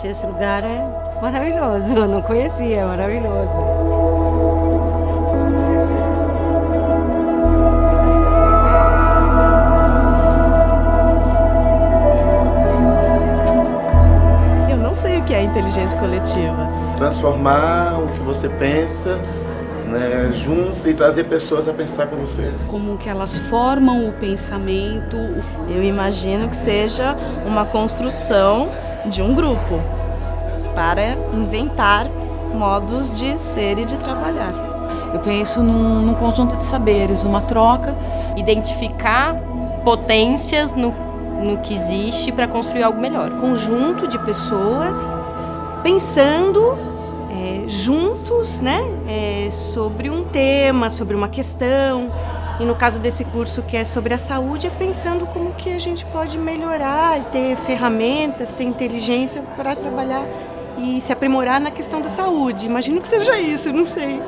Gente, esse lugar é maravilhoso. Eu não conhecia, é maravilhoso. Não sei o que é inteligência coletiva. Transformar o que você pensa, né, junto e trazer pessoas a pensar com você. Como que elas formam o pensamento. Eu imagino que seja uma construção de um grupo para inventar modos de ser e de trabalhar. Eu penso num conjunto de saberes, uma troca. Identificar potências no que existe para construir algo melhor. Conjunto de pessoas pensando juntos, né, sobre um tema, sobre uma questão. E no caso desse curso que é sobre a saúde, é pensando como que a gente pode melhorar e ter ferramentas, ter inteligência para trabalhar e se aprimorar na questão da saúde. Imagino que seja isso, não sei.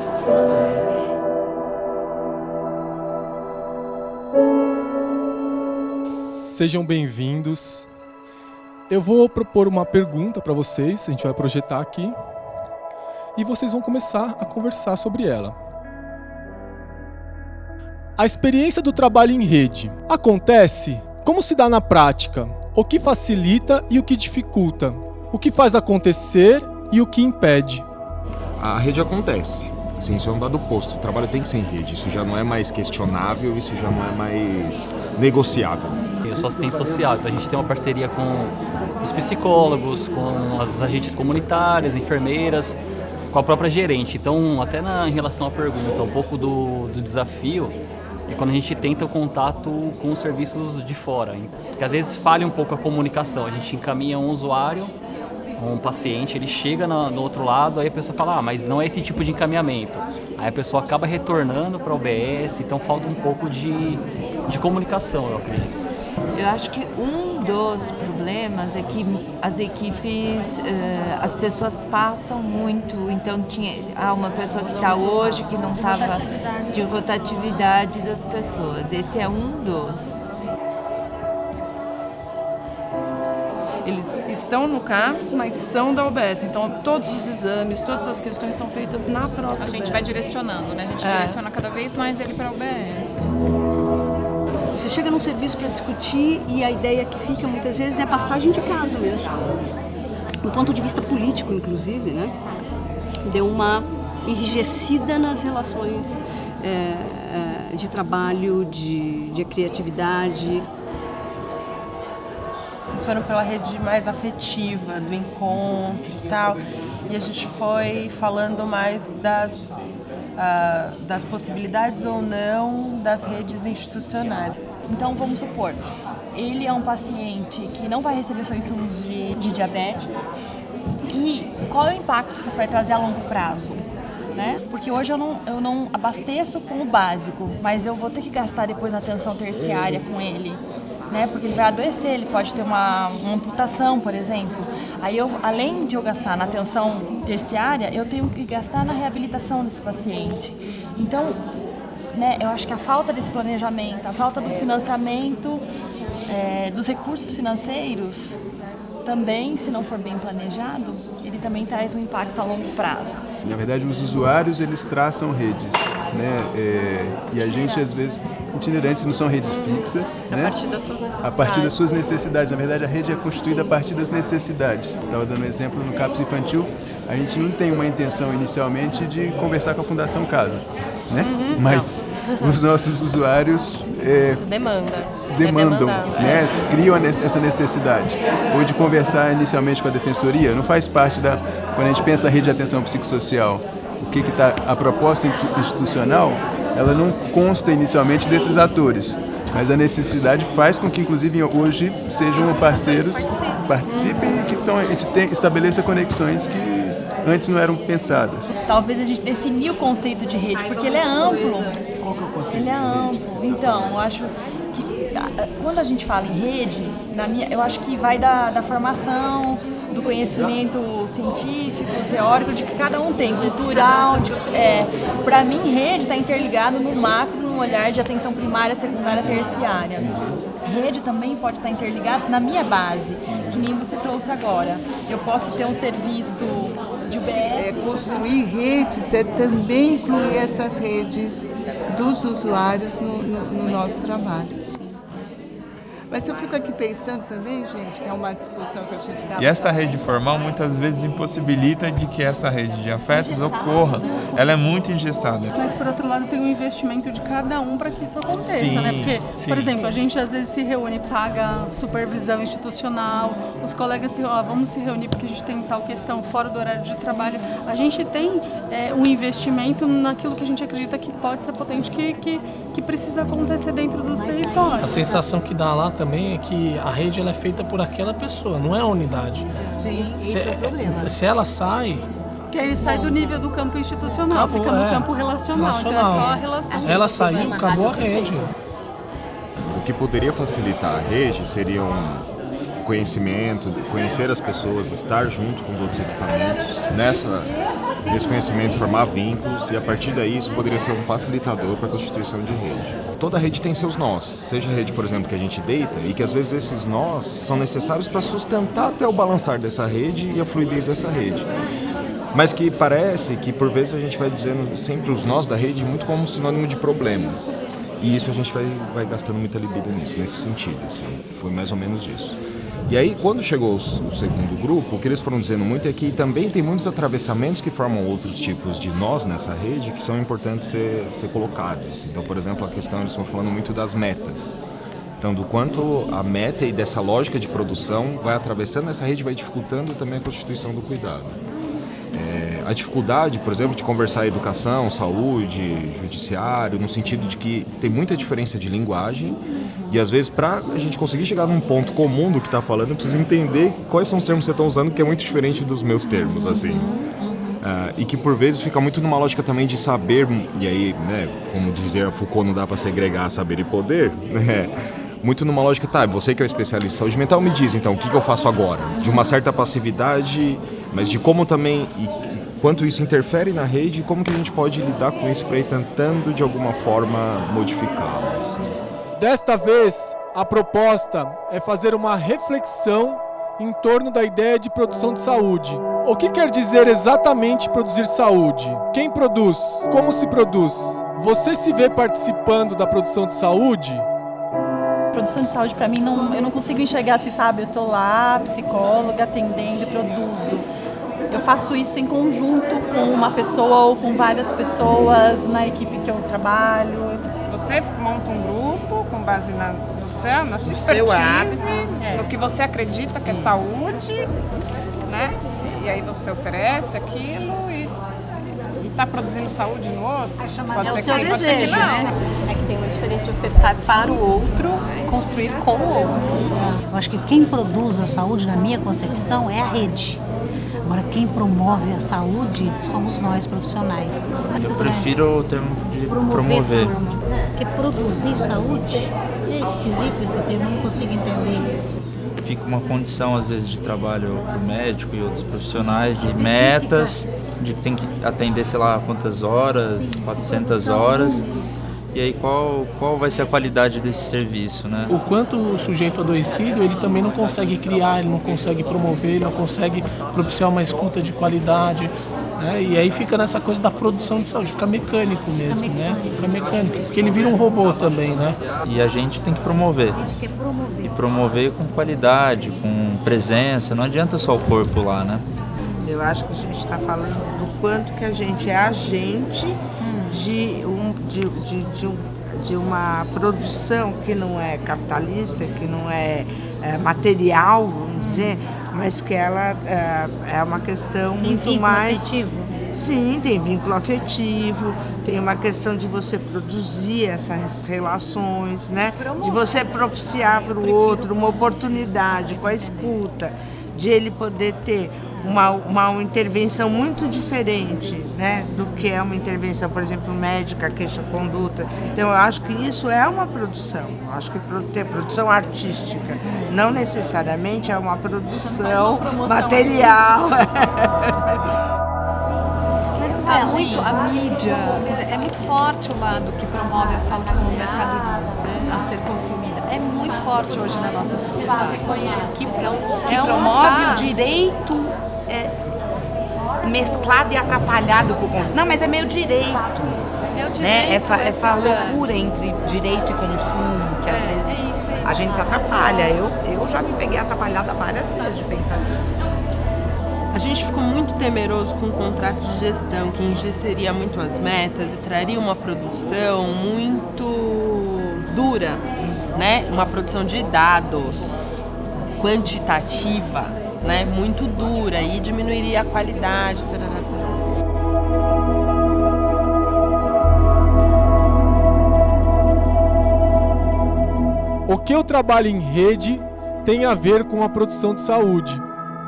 Sejam bem-vindos. Eu vou propor uma pergunta para vocês, a gente vai projetar aqui, e vocês vão começar a conversar sobre ela. A experiência do trabalho em rede acontece? Como se dá na prática? O que facilita e o que dificulta? O que faz acontecer e o que impede? A rede acontece. Assim, isso é um dado posto. O trabalho tem que ser em rede. Isso já não é mais questionável, isso já não é mais negociável. Eu sou assistente social, então a gente tem uma parceria com os psicólogos, com as agentes comunitárias, enfermeiras, com a própria gerente. Então, até em relação à pergunta, um pouco do desafio é quando a gente tenta o contato com os serviços de fora. Porque às vezes falha um pouco a comunicação. A gente encaminha um usuário, um paciente, ele chega no outro lado, aí a pessoa fala, mas não é esse tipo de encaminhamento. Aí a pessoa acaba retornando para a UBS, então falta um pouco de comunicação, eu acredito. Eu acho que um dos problemas é que as equipes, as pessoas passam muito, então tinha uma pessoa que está hoje que não estava de rotatividade das pessoas. Esse é um dos. Eles estão no CAPS, mas são da UBS, então todos os exames, todas as questões são feitas na própria UBS. A gente vai direcionando, né? A gente direciona cada vez mais ele para a UBS. Você chega num serviço para discutir e a ideia que fica muitas vezes é a passagem de caso mesmo. Do ponto de vista político, inclusive, né? Deu uma enrijecida nas relações de trabalho, de criatividade. Vocês foram pela rede mais afetiva, do encontro e tal, e a gente foi falando mais das possibilidades ou não das redes institucionais. Então, vamos supor, ele é um paciente que não vai receber seus insumos de diabetes, e qual é o impacto que isso vai trazer a longo prazo? Né? Porque hoje eu não abasteço com o básico, mas eu vou ter que gastar depois na atenção terciária com ele. Né? Porque ele vai adoecer, ele pode ter uma amputação, por exemplo. Aí, além de eu gastar na atenção terciária, eu tenho que gastar na reabilitação desse paciente. Então, né, eu acho que a falta desse planejamento, a falta do financiamento, dos recursos financeiros, também, se não for bem planejado, ele também traz um impacto a longo prazo. Na verdade, os usuários, eles traçam redes, né? E a gente, às vezes, itinerantes não são redes fixas, né? A partir das suas necessidades. A partir das suas necessidades. Na verdade, a rede é constituída a partir das necessidades. Estava dando um exemplo no CAPS Infantil, a gente não tem uma intenção inicialmente de conversar com a Fundação Casa, né? Mas os nossos usuários demandam, né? Criam essa necessidade. Ou de conversar inicialmente com a Defensoria, não faz parte quando a gente pensa a rede de atenção psicossocial, o que está a proposta institucional, ela não consta inicialmente desses atores, mas a necessidade faz com que, inclusive, hoje sejam parceiros, participem e que a gente estabeleça conexões que antes não eram pensadas. Talvez a gente definir o conceito de rede, porque ele é amplo. Qual que é o conceito? Ele é amplo. Então, eu acho que quando a gente fala em rede, eu acho que vai da formação, do conhecimento científico, teórico, de que cada um tem, cultural. Para mim, rede está interligado no macro, um olhar de atenção primária, secundária, terciária. Rede também pode estar interligada na minha base, que nem você trouxe agora. Eu posso ter um serviço de UBS. Construir redes é também incluir essas redes dos usuários no nosso trabalho. Mas eu fico aqui pensando também, gente, que é uma discussão que a gente está... E essa rede formal muitas vezes impossibilita de que essa rede de afetos ocorra. Ela é muito engessada. Mas, por outro lado, tem um investimento de cada um para que isso aconteça, sim, né? Porque, sim. por exemplo, a gente às vezes se reúne, paga supervisão institucional, os colegas vamos se reunir porque a gente tem tal questão fora do horário de trabalho. A gente tem um investimento naquilo que a gente acredita que pode ser potente, que precisa acontecer dentro dos territórios. A sensação que dá lá também é que a rede ela é feita por aquela pessoa, não é a unidade. Sim, esse é o problema. Se ela sai... Que aí sai do nível do campo institucional, acabou, fica no campo relacional. Então é só a relação. Ela saiu, acabou a rede. O que poderia facilitar a rede seria um conhecimento, conhecer as pessoas, estar junto com os outros equipamentos, nesse conhecimento formar vínculos, e a partir daí isso poderia ser um facilitador para a constituição de rede. Toda rede tem seus nós, seja a rede, por exemplo, que a gente deita, e que às vezes esses nós são necessários para sustentar até o balançar dessa rede e a fluidez dessa rede. Mas que parece que por vezes a gente vai dizendo sempre os nós da rede muito como sinônimo de problemas. E isso a gente vai gastando muita libido nisso, nesse sentido, assim, foi mais ou menos isso. E aí, quando chegou o segundo grupo, o que eles foram dizendo muito é que também tem muitos atravessamentos que formam outros tipos de nós nessa rede que são importantes ser colocados. Então, por exemplo, a questão, eles estão falando muito das metas. Então, do quanto a meta e dessa lógica de produção vai atravessando essa rede, vai dificultando também a constituição do cuidado. A dificuldade, por exemplo, de conversar educação, saúde, judiciário, no sentido de que tem muita diferença de linguagem e, às vezes, para a gente conseguir chegar num ponto comum do que está falando, eu preciso entender quais são os termos que você está usando, que é muito diferente dos meus termos, assim. E que, por vezes, fica muito numa lógica também de saber, e aí, né, como dizia Foucault, não dá para segregar saber e poder, né? Muito numa lógica, tá, você que é o especialista em saúde mental, me diz, então, o que eu faço agora? De uma certa passividade, mas de como também... Quanto isso interfere na rede e como que a gente pode lidar com isso para ir tentando, de alguma forma, modificá-las. Desta vez, a proposta é fazer uma reflexão em torno da ideia de produção de saúde. O que quer dizer exatamente produzir saúde? Quem produz? Como se produz? Você se vê participando da produção de saúde? Produção de saúde, para mim, eu não consigo enxergar assim, sabe? Eu estou lá, psicóloga, atendendo e produzo. Eu faço isso em conjunto com uma pessoa ou com várias pessoas na equipe que eu trabalho. Você monta um grupo com base na sua expertise, no que você acredita que é saúde, né? E aí você oferece aquilo e está produzindo saúde no outro. Pode ser que sim, pode ser que não. É que tem uma diferença de ofertar para o outro e construir com o outro. Eu acho que quem produz a saúde, na minha concepção, é a rede. Agora, quem promove a saúde somos nós, profissionais. Eu prefiro o termo de promover. Porque produzir saúde é esquisito esse termo, não consigo entender. Fica uma condição, às vezes, de trabalho para o médico e outros profissionais, de metas, de que tem que atender, sei lá, quantas horas, 400 horas. E aí qual vai ser a qualidade desse serviço, né? O quanto o sujeito adoecido, ele também não consegue criar, ele não consegue promover, ele não consegue propiciar uma escuta de qualidade, né? E aí fica nessa coisa da produção de saúde, fica mecânico mesmo, né? Fica mecânico, porque ele vira um robô também, né? E a gente tem que promover. E promover com qualidade, com presença, não adianta só o corpo lá, né? Eu acho que a gente está falando do quanto que a gente é agente de uma produção que não é capitalista, que não é material, vamos dizer, mas que ela é uma questão muito mais... Afetivo? Sim, tem vínculo afetivo, tem uma questão de você produzir essas relações, né? De você propiciar para o outro uma oportunidade com a escuta, de ele poder ter uma intervenção muito diferente, né, do que é uma intervenção, por exemplo, médica, queixa-conduta. Então, eu acho que isso é uma produção. Eu acho que ter produção artística não necessariamente é uma produção material. Tá muito a mídia, quer dizer, é muito forte o lado que promove a saúde como mercadoria, né, a ser consumida. É muito forte hoje na nossa sociedade. Que promove o direito mesclado e atrapalhado com o consumo. Não, mas é meu direito. Meu direito, né? Essa loucura entre direito e consumo, que às vezes a gente se atrapalha. Eu já me peguei atrapalhada várias vezes de pensar. A gente ficou muito temeroso com o contrato de gestão, que engessaria muito as metas e traria uma produção muito dura, né? Uma produção de dados quantitativa, né? Muito dura e diminuiria a qualidade. O que o trabalho em rede tem a ver com a produção de saúde?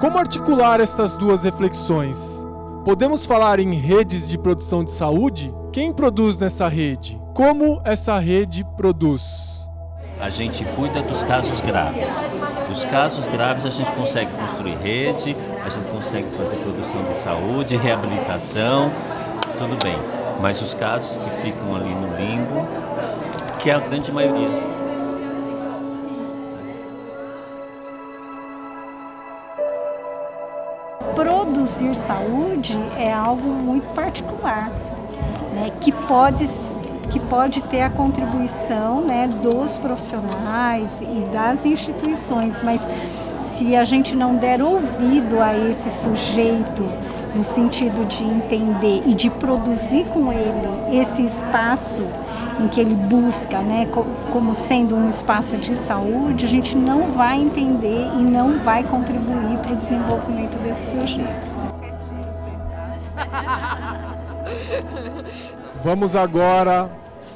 Como articular estas duas reflexões? Podemos falar em redes de produção de saúde? Quem produz nessa rede? Como essa rede produz? A gente cuida dos casos graves. Dos casos graves a gente consegue construir rede, a gente consegue fazer produção de saúde, reabilitação, tudo bem. Mas os casos que ficam ali no limbo, que é a grande maioria. Produzir saúde é algo muito particular, né, que pode ter a contribuição, né, dos profissionais e das instituições, mas se a gente não der ouvido a esse sujeito no sentido de entender e de produzir com ele esse espaço em que ele busca, né, como sendo um espaço de saúde, a gente não vai entender e não vai contribuir para o desenvolvimento desse sujeito. Vamos agora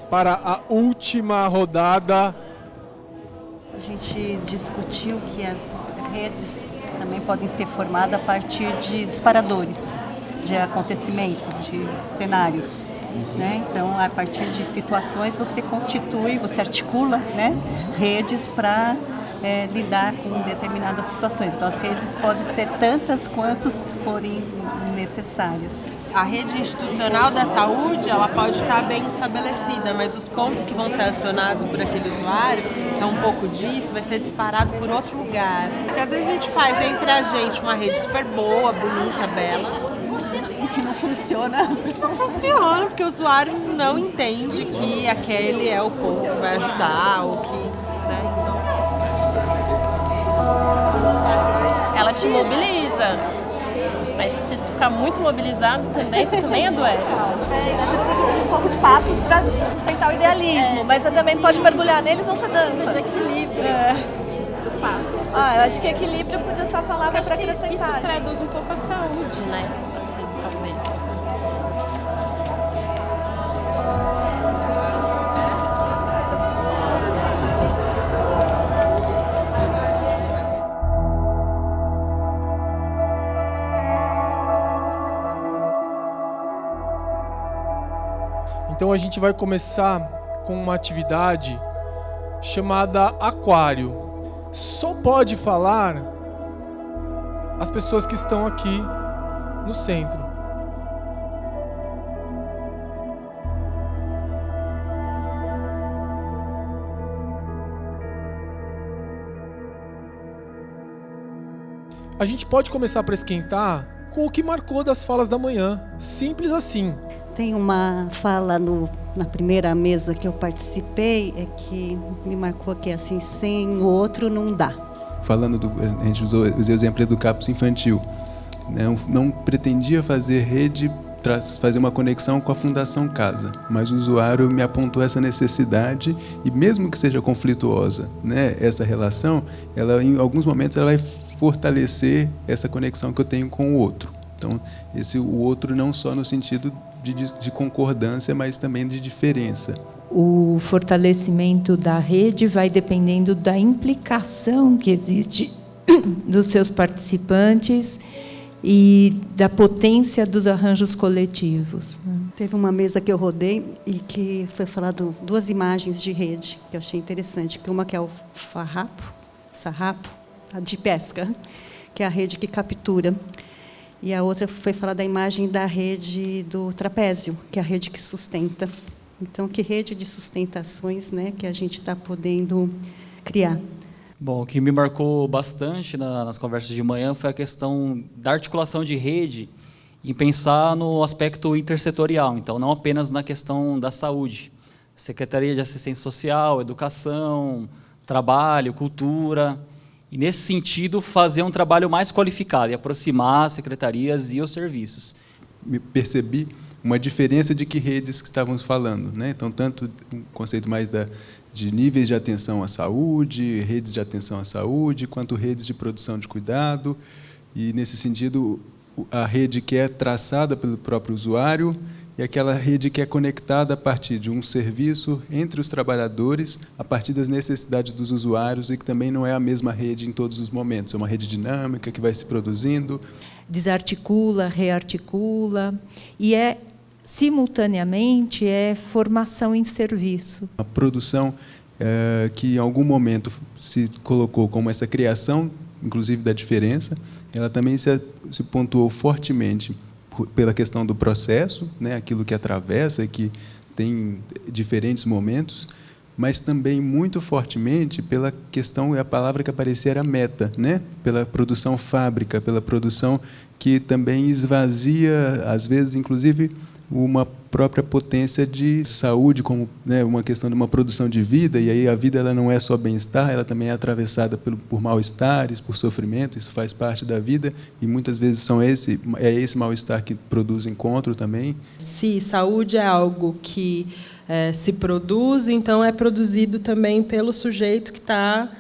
para a última rodada. A gente discutiu que as redes também podem ser formadas a partir de disparadores, de acontecimentos, de cenários. Né? Então, a partir de situações, você constitui, você articula, né, redes para lidar com determinadas situações. Então, as redes podem ser tantas quantas forem necessárias. A rede institucional da saúde, ela pode estar bem estabelecida, mas os pontos que vão ser acionados por aquele usuário, é um pouco disso, vai ser disparado por outro lugar. Porque às vezes a gente faz entre a gente uma rede super boa, bonita, bela, que não funciona. Não funciona, porque o usuário não entende que aquele é o ponto que vai ajudar, ou que... Né, então... Ela te mobiliza, mas se você ficar muito mobilizado também, você também adoece. Você precisa de um pouco de patos para sustentar o idealismo, mas você também não pode mergulhar neles, não você dança. Precisa de equilíbrio do patos. Eu acho que equilíbrio podia ser a palavra para acrescentar. Isso traduz um pouco a saúde, né? Assim, talvez. Então a gente vai começar com uma atividade chamada Aquário. Só pode falar as pessoas que estão aqui no centro. A gente pode começar para esquentar com o que marcou das falas da manhã. Simples assim. Tem uma fala na primeira mesa que eu participei, que me marcou que assim, sem o outro não dá. Falando a gente usou os exemplos do CAPS infantil. Não pretendia fazer rede, fazer uma conexão com a Fundação Casa, mas o usuário me apontou essa necessidade e mesmo que seja conflituosa, né, essa relação, ela em alguns momentos ela vai fortalecer essa conexão que eu tenho com o outro. Então, o outro não só no sentido de concordância, mas também de diferença. O fortalecimento da rede vai dependendo da implicação que existe dos seus participantes e da potência dos arranjos coletivos. Teve uma mesa que eu rodei e que foi falado duas imagens de rede que eu achei interessante. Uma que é o sarrapo, a de pesca, que é a rede que captura. E a outra foi falar da imagem da rede do trapézio, que é a rede que sustenta. Então, que rede de sustentações, né, que a gente está podendo criar? Bom, o que me marcou bastante nas conversas de manhã foi a questão da articulação de rede e pensar no aspecto intersetorial, então não apenas na questão da saúde. Secretaria de Assistência Social, Educação, Trabalho, Cultura, e nesse sentido fazer um trabalho mais qualificado e aproximar as secretarias e os serviços. Me percebi uma diferença de que redes que estávamos falando, né? Então, tanto um conceito mais de níveis de atenção à saúde, redes de atenção à saúde, quanto redes de produção de cuidado, e, nesse sentido, a rede que é traçada pelo próprio usuário e aquela rede que é conectada a partir de um serviço entre os trabalhadores, a partir das necessidades dos usuários, e que também não é a mesma rede em todos os momentos. É uma rede dinâmica que vai se produzindo. Desarticula, rearticula, e simultaneamente, formação em serviço. A produção que, em algum momento, se colocou como essa criação, inclusive da diferença, ela também se pontuou fortemente pela questão do processo, né, aquilo que atravessa, que tem diferentes momentos, mas também muito fortemente pela questão, a palavra que aparecia era meta, né, pela produção fábrica, pela produção que também esvazia, às vezes, inclusive, uma própria potência de saúde, como, né, uma questão de uma produção de vida, e aí a vida ela não é só bem-estar, ela também é atravessada por mal-estares, por sofrimento, isso faz parte da vida, e muitas vezes é esse mal-estar que produz encontro também. Se saúde é algo que se produz, então é produzido também pelo sujeito que está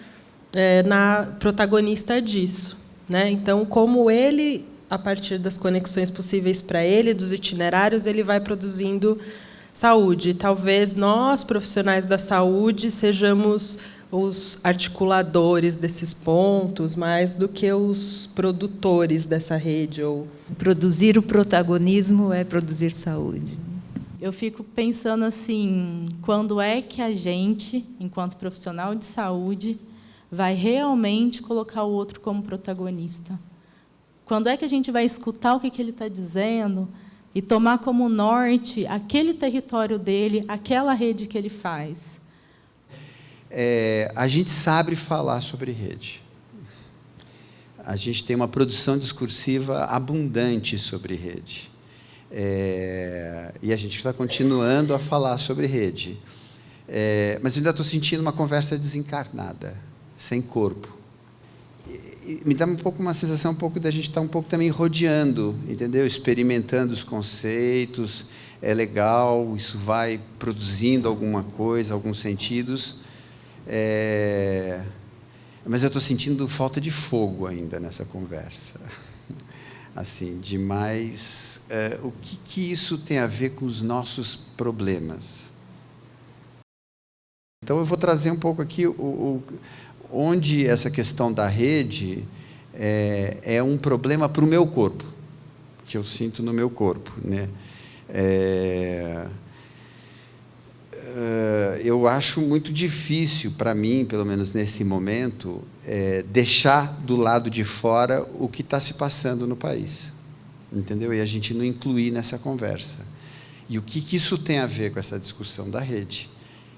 na protagonista disso, né? Então, como ele, a partir das conexões possíveis para ele, dos itinerários, ele vai produzindo saúde. Talvez nós, profissionais da saúde, sejamos os articuladores desses pontos, mais do que os produtores dessa rede. Produzir o protagonismo é produzir saúde. Eu fico pensando assim, quando é que a gente, enquanto profissional de saúde, vai realmente colocar o outro como protagonista? Quando é que a gente vai escutar o que ele está dizendo e tomar como norte aquele território dele, aquela rede que ele faz? A gente sabe falar sobre rede. A gente tem uma produção discursiva abundante sobre rede. E a gente está continuando a falar sobre rede. Mas eu ainda estou sentindo uma conversa desencarnada, sem corpo. Me dá uma sensação da gente estar um pouco também rodeando, entendeu? Experimentando os conceitos, é legal, isso vai produzindo alguma coisa, alguns sentidos, mas eu estou sentindo falta de fogo ainda nessa conversa, assim, demais. O que isso tem a ver com os nossos problemas? Então eu vou trazer um pouco aqui onde essa questão da rede é um problema para o meu corpo, que eu sinto no meu corpo, né? Eu acho muito difícil para mim, pelo menos nesse momento, deixar do lado de fora o que está se passando no país, entendeu? E a gente não incluir nessa conversa. E o que isso tem a ver com essa discussão da rede?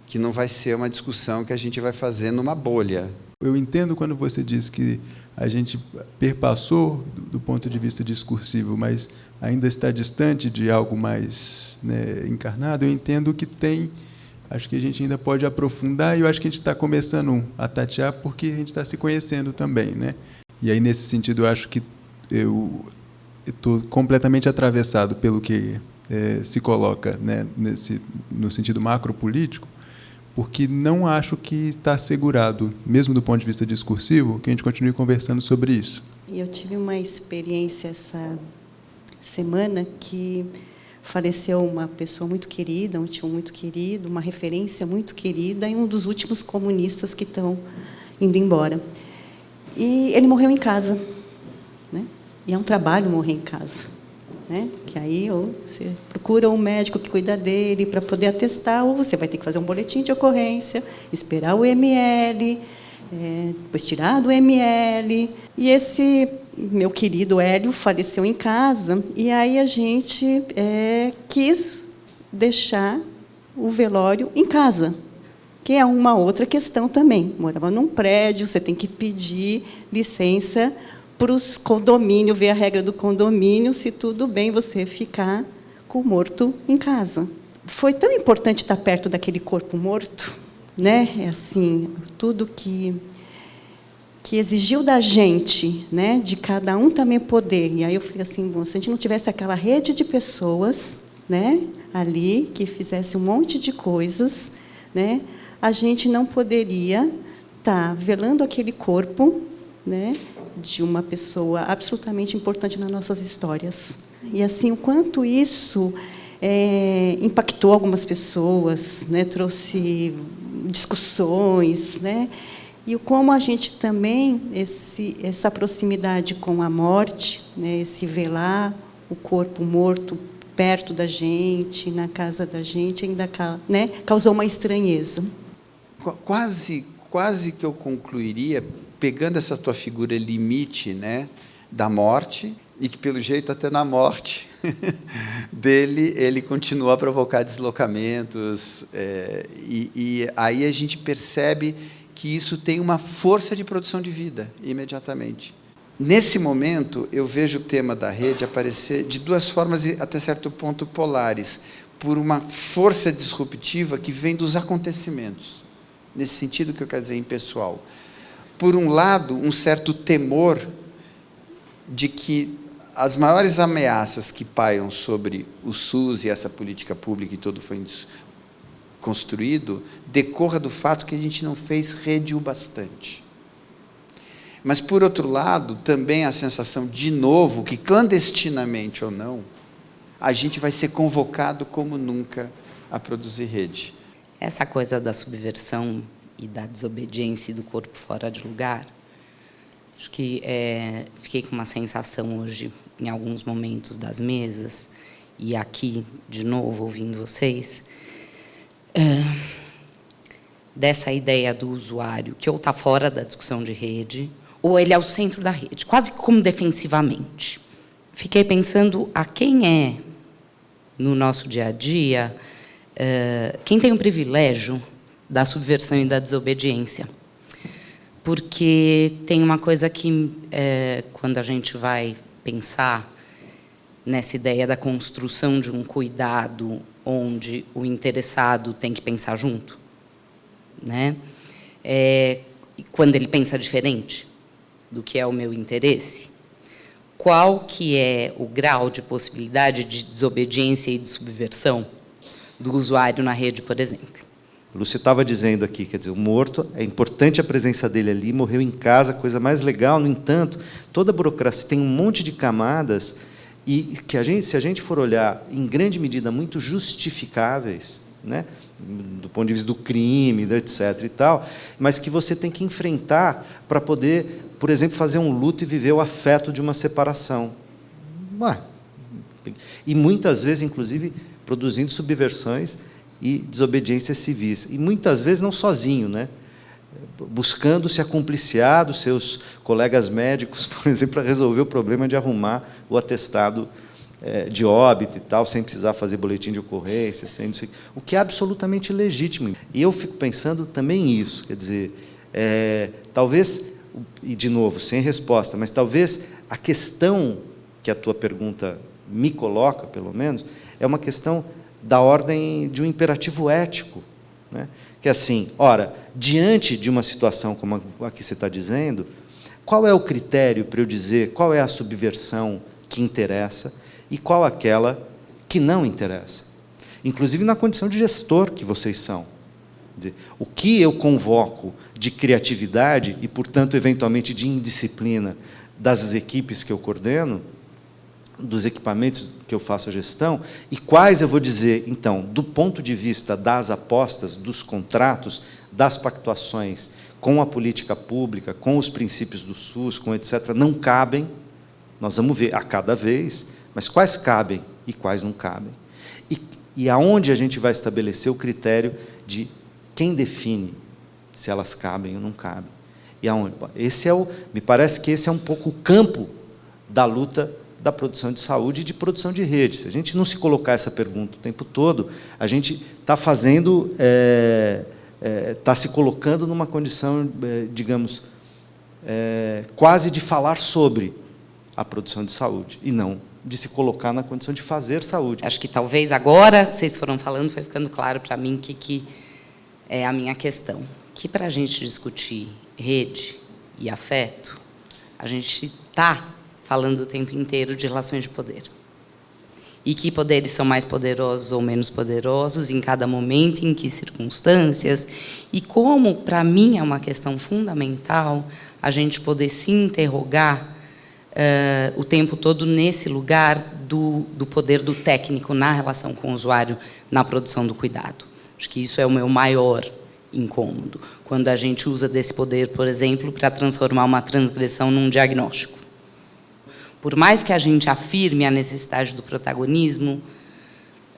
Que não vai ser uma discussão que a gente vai fazer numa bolha. Eu entendo quando você diz que a gente perpassou do ponto de vista discursivo, mas ainda está distante de algo mais, né, encarnado. Eu entendo que acho que a gente ainda pode aprofundar, e eu acho que a gente está começando a tatear porque a gente está se conhecendo também, né? E aí, nesse sentido, eu acho que eu estou completamente atravessado pelo que se coloca, né, no sentido macropolítico, porque não acho que está assegurado, mesmo do ponto de vista discursivo, que a gente continue conversando sobre isso. Eu tive uma experiência essa semana que faleceu uma pessoa muito querida, um tio muito querido, uma referência muito querida, e um dos últimos comunistas que estão indo embora. E ele morreu em casa, né? E é um trabalho morrer em casa, né? Que aí ou você procura um médico que cuida dele para poder atestar, ou você vai ter que fazer um boletim de ocorrência, esperar o ML, depois tirar do ML. E esse meu querido Hélio faleceu em casa, e aí a gente quis deixar o velório em casa, que é uma outra questão também. Morava num prédio, você tem que pedir licença para os condomínios, ver a regra do condomínio, se tudo bem você ficar com o morto em casa. Foi tão importante estar perto daquele corpo morto, né? É assim, tudo que exigiu da gente, né? De cada um também poder. E aí eu falei assim, bom, se a gente não tivesse aquela rede de pessoas, né, ali, que fizesse um monte de coisas, né, a gente não poderia estar velando aquele corpo, né, de uma pessoa absolutamente importante nas nossas histórias. E assim, o quanto isso impactou algumas pessoas, né, trouxe discussões, né, e como a gente também, essa proximidade com a morte, né, esse velar o corpo morto perto da gente, na casa da gente, ainda, né, causou uma estranheza. Quase que eu concluiria, pegando essa tua figura limite, né, da morte, e que, pelo jeito, até na morte dele, ele continua a provocar deslocamentos, e aí a gente percebe que isso tem uma força de produção de vida, imediatamente. Nesse momento, eu vejo o tema da rede aparecer de duas formas, até certo ponto, polares, por uma força disruptiva que vem dos acontecimentos, nesse sentido que eu quero dizer, impessoal. Por um lado, um certo temor de que as maiores ameaças que pairam sobre o SUS e essa política pública e todo foi construído, decorra do fato que a gente não fez rede o bastante. Mas, por outro lado, também a sensação, de novo, que clandestinamente ou não, a gente vai ser convocado como nunca a produzir rede. Essa coisa da subversão e da desobediência e do corpo fora de lugar, acho que fiquei com uma sensação hoje, em alguns momentos das mesas, e aqui, de novo, ouvindo vocês, dessa ideia do usuário, que ou está fora da discussão de rede, ou ele é o centro da rede, quase como defensivamente. Fiquei pensando a quem é, no nosso dia a dia, quem tem o privilégio da subversão e da desobediência. Porque tem uma coisa que, quando a gente vai pensar nessa ideia da construção de um cuidado onde o interessado tem que pensar junto, né? Quando ele pensa diferente do que é o meu interesse, qual que é o grau de possibilidade de desobediência e de subversão do usuário na rede, por exemplo? Lúcia estava dizendo aqui, quer dizer, o morto, é importante a presença dele ali, morreu em casa, coisa mais legal, no entanto, toda a burocracia tem um monte de camadas e que se a gente for olhar, em grande medida, muito justificáveis, né, do ponto de vista do crime, etc. e tal, mas que você tem que enfrentar para poder, por exemplo, fazer um luto e viver o afeto de uma separação. E muitas vezes, inclusive, produzindo subversões e desobediências civis. E muitas vezes não sozinho, né? Buscando se acompliciar dos seus colegas médicos, por exemplo, para resolver o problema de arrumar o atestado de óbito e tal, sem precisar fazer boletim de ocorrência, o que é absolutamente legítimo. E eu fico pensando também isso, quer dizer, talvez, e de novo, sem resposta, mas talvez a questão que a tua pergunta me coloca, pelo menos, é uma questão da ordem de um imperativo ético, né? Que é assim, ora, diante de uma situação como a que você está dizendo, qual é o critério para eu dizer qual é a subversão que interessa e qual aquela que não interessa? Inclusive na condição de gestor que vocês são. Quer dizer, o que eu convoco de criatividade e, portanto, eventualmente de indisciplina das equipes que eu coordeno, dos equipamentos que eu faço a gestão, e quais eu vou dizer, então, do ponto de vista das apostas, dos contratos, das pactuações com a política pública, com os princípios do SUS, com etc., não cabem, nós vamos ver a cada vez, mas quais cabem e quais não cabem. E aonde a gente vai estabelecer o critério de quem define se elas cabem ou não cabem. E aonde? Me parece que esse é um pouco o campo da luta da produção de saúde e de produção de rede. Se a gente não se colocar essa pergunta o tempo todo, a gente está fazendo, está se colocando numa condição, digamos, quase de falar sobre a produção de saúde, e não de se colocar na condição de fazer saúde. Acho que talvez agora, vocês foram falando, foi ficando claro para mim que é a minha questão. Que para a gente discutir rede e afeto, a gente está falando o tempo inteiro de relações de poder. E que poderes são mais poderosos ou menos poderosos em cada momento, em que circunstâncias, e como, para mim, é uma questão fundamental a gente poder se interrogar o tempo todo nesse lugar do poder do técnico na relação com o usuário, na produção do cuidado. Acho que isso é o meu maior incômodo, quando a gente usa desse poder, por exemplo, para transformar uma transgressão num diagnóstico. Por mais que a gente afirme a necessidade do protagonismo,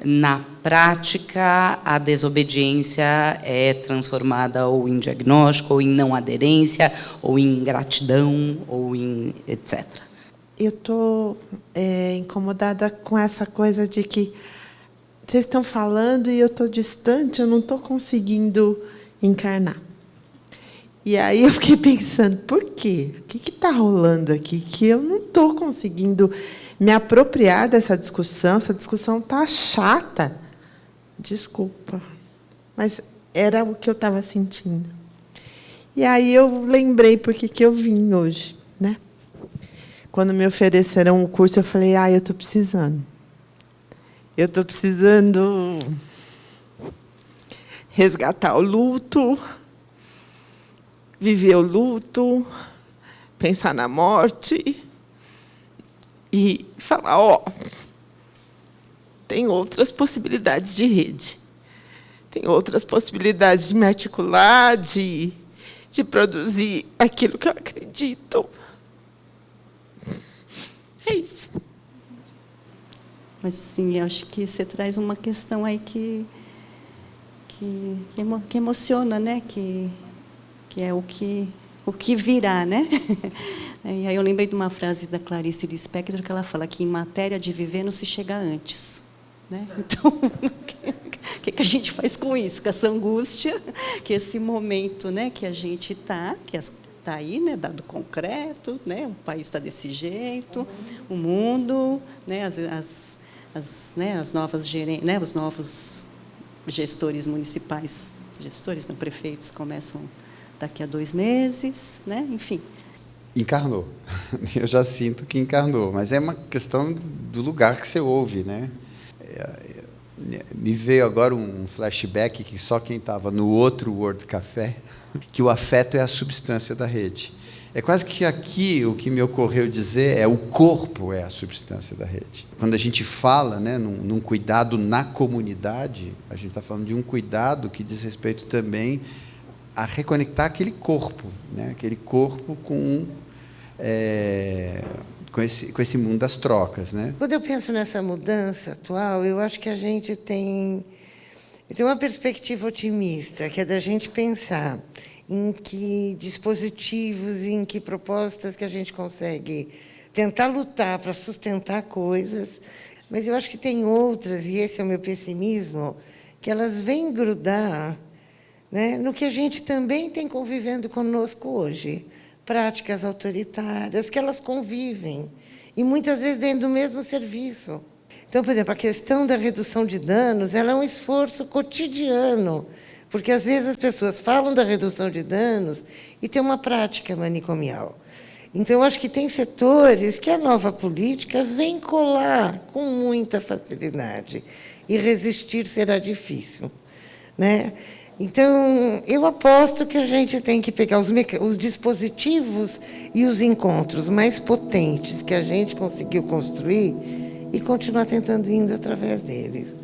na prática, a desobediência é transformada ou em diagnóstico, ou em não aderência, ou em ingratidão, ou em etc. Eu estou incomodada com essa coisa de que vocês estão falando e eu estou distante, eu não estou conseguindo encarnar. E aí eu fiquei pensando, por quê? O que está rolando aqui que eu não estou conseguindo me apropriar dessa discussão? Essa discussão está chata. Desculpa, mas era o que eu estava sentindo. E aí eu lembrei por que eu vim hoje, né? Quando me ofereceram o curso, eu falei, eu estou precisando. Eu estou precisando resgatar o luto, viver o luto, pensar na morte e falar, tem outras possibilidades de rede, tem outras possibilidades de me articular, de produzir aquilo que eu acredito. É isso. Mas, assim, eu acho que você traz uma questão aí que emociona, né? Que é o que virá, né? E aí eu lembrei de uma frase da Clarice Lispector, que ela fala que em matéria de viver não se chega antes. Né? Então, o que a gente faz com isso? Com essa angústia, que esse momento, né, que a gente está, que está aí, né, dado concreto, né, o país está desse jeito, o mundo, né, as novas gerentes, né, os novos gestores municipais, gestores, não, prefeitos, começam daqui a 2 meses, né, enfim. Encarnou. Eu já sinto que encarnou, mas é uma questão do lugar que você ouve, né? Me veio agora um flashback que só quem estava no outro World Café, que o afeto é a substância da rede. É quase que aqui o que me ocorreu dizer é o corpo é a substância da rede. Quando a gente fala, né, num cuidado na comunidade, a gente está falando de um cuidado que diz respeito também a reconectar aquele corpo, né, aquele corpo com esse mundo das trocas, né? Quando eu penso nessa mudança atual, eu acho que a gente tem uma perspectiva otimista, que é da gente pensar em que dispositivos, em que propostas que a gente consegue tentar lutar para sustentar coisas, mas eu acho que tem outras, e esse é o meu pessimismo, que elas vêm grudar, né, no que a gente também tem convivendo conosco hoje. Práticas autoritárias, que elas convivem, e muitas vezes dentro do mesmo serviço. Então, por exemplo, a questão da redução de danos, ela é um esforço cotidiano, porque às vezes as pessoas falam da redução de danos e tem uma prática manicomial. Então, eu acho que tem setores que a nova política vem colar com muita facilidade, e resistir será difícil, né? Então, eu aposto que a gente tem que pegar os dispositivos e os encontros mais potentes que a gente conseguiu construir e continuar tentando indo através deles.